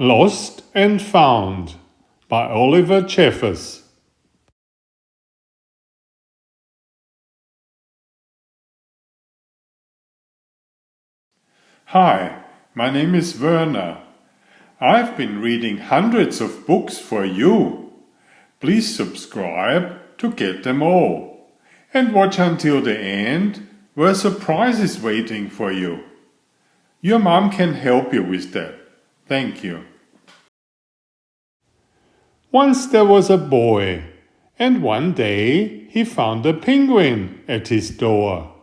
Lost and Found by Oliver and Jumpy. Hi, my name is Werner. I've been reading hundreds of books for you. Please subscribe to get them all. And watch until the end, where a surprise is waiting for you. Your mom can help you with that. Thank you. Once there was a boy, and one day he found a penguin at his door.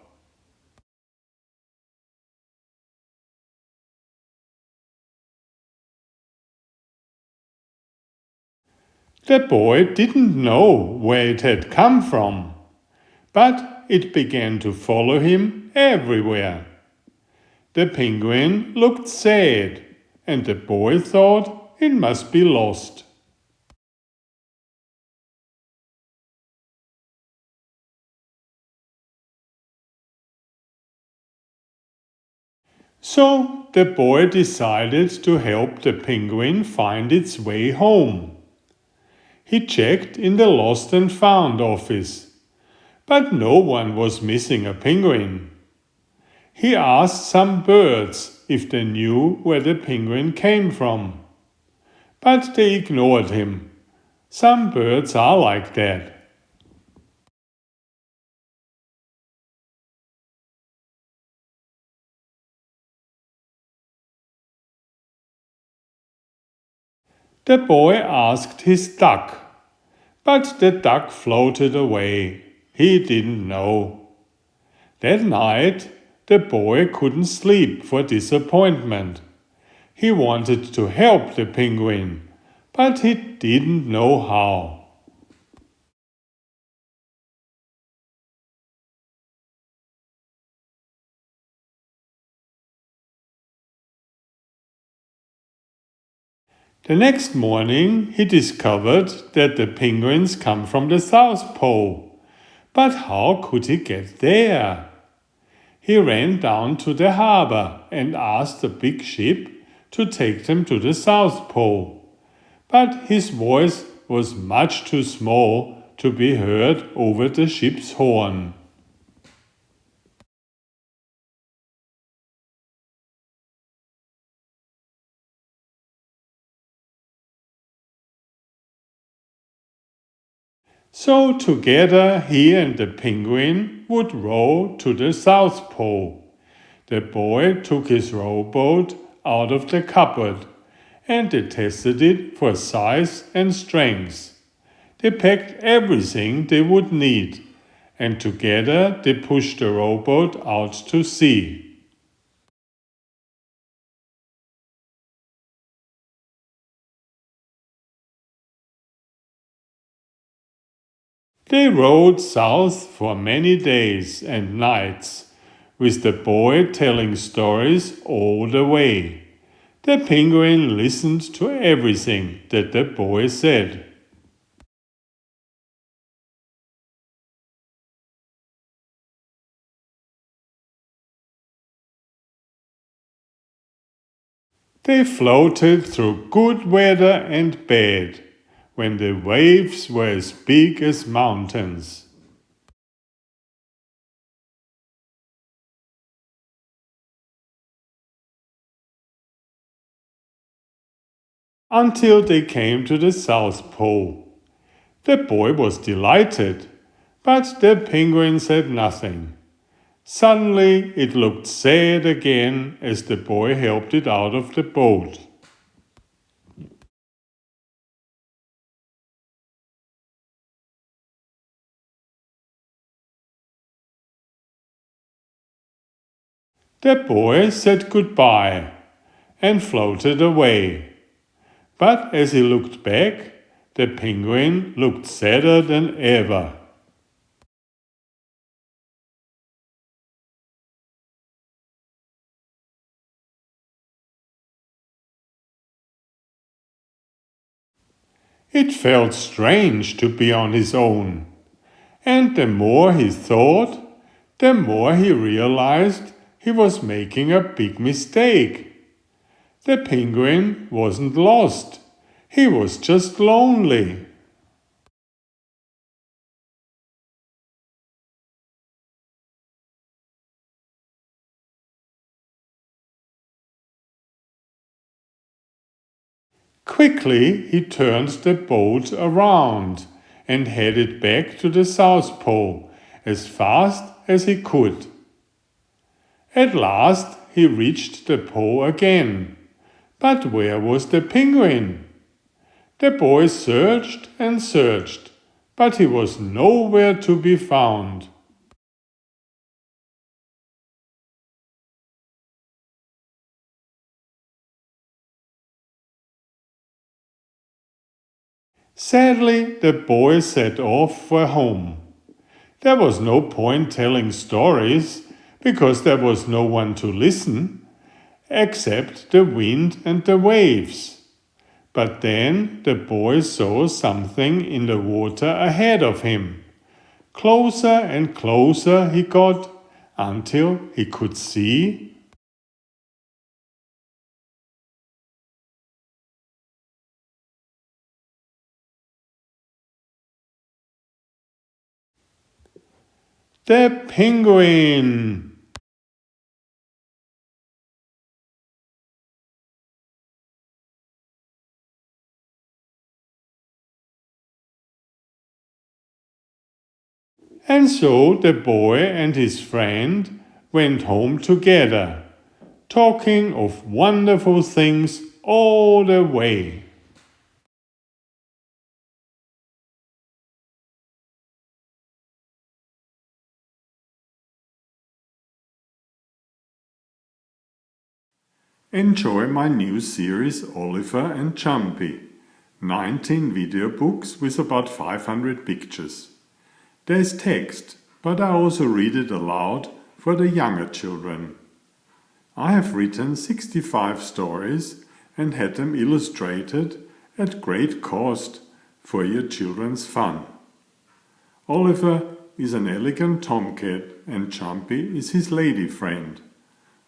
The boy didn't know where it had come from, but it began to follow him everywhere. The penguin looked sad, and the boy thought it must be lost. So the boy decided to help the penguin find its way home. He checked in the Lost and Found office, but no one was missing a penguin. He asked some birds if they knew where the penguin came from, but they ignored him. Some birds are like that. The boy asked his duck, but the duck floated away. He didn't know. That night, the boy couldn't sleep for disappointment. He wanted to help the penguin, but he didn't know how. The next morning he discovered that the penguins come from the South Pole. But how could he get there? He ran down to the harbor and asked a big ship to take them to the South Pole. But his voice was much too small to be heard over the ship's horn. So together he and the penguin would row to the South Pole. The boy took his rowboat out of the cupboard and they tested it for size and strength. They packed everything they would need, and together they pushed the rowboat out to sea. They rowed south for many days and nights, with the boy telling stories all the way. The penguin listened to everything that the boy said. They floated through good weather and bad, when the waves were as big as mountains. Until they came to the South Pole. The boy was delighted, but the penguin said nothing. Suddenly it looked sad again as the boy helped it out of the boat. The boy said goodbye and floated away. But as he looked back, the penguin looked sadder than ever. It felt strange to be on his own, and the more he thought, the more he realized he was making a big mistake. The penguin wasn't lost. He was just lonely. Quickly he turned the boat around and headed back to the South Pole as fast as he could. At last he reached the pole again. But where was the penguin? The boy searched and searched, but he was nowhere to be found. Sadly, the boy set off for home. There was no point telling stories because there was no one to listen, except the wind and the waves. But then the boy saw something in the water ahead of him. Closer and closer he got until he could see the penguin. And so the boy and his friend went home together, talking of wonderful things all the way. Enjoy my new series Oliver and Jumpy. 19 video books with about 500 pictures. There's text, but I also read it aloud for the younger children. I have written 65 stories and had them illustrated at great cost for your children's fun. Oliver is an elegant tomcat and Jumpy is his lady friend.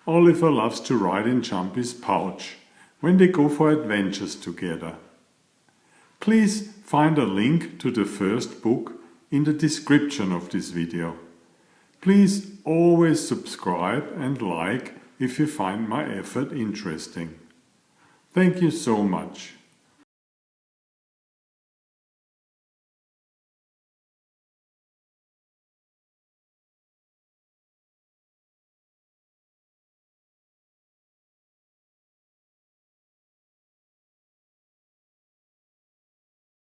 Oliver loves to ride in Jumpy's pouch when they go for adventures together. Please find a link to the first book in the description of this video. Please always subscribe and like if you find my effort interesting. Thank you so much.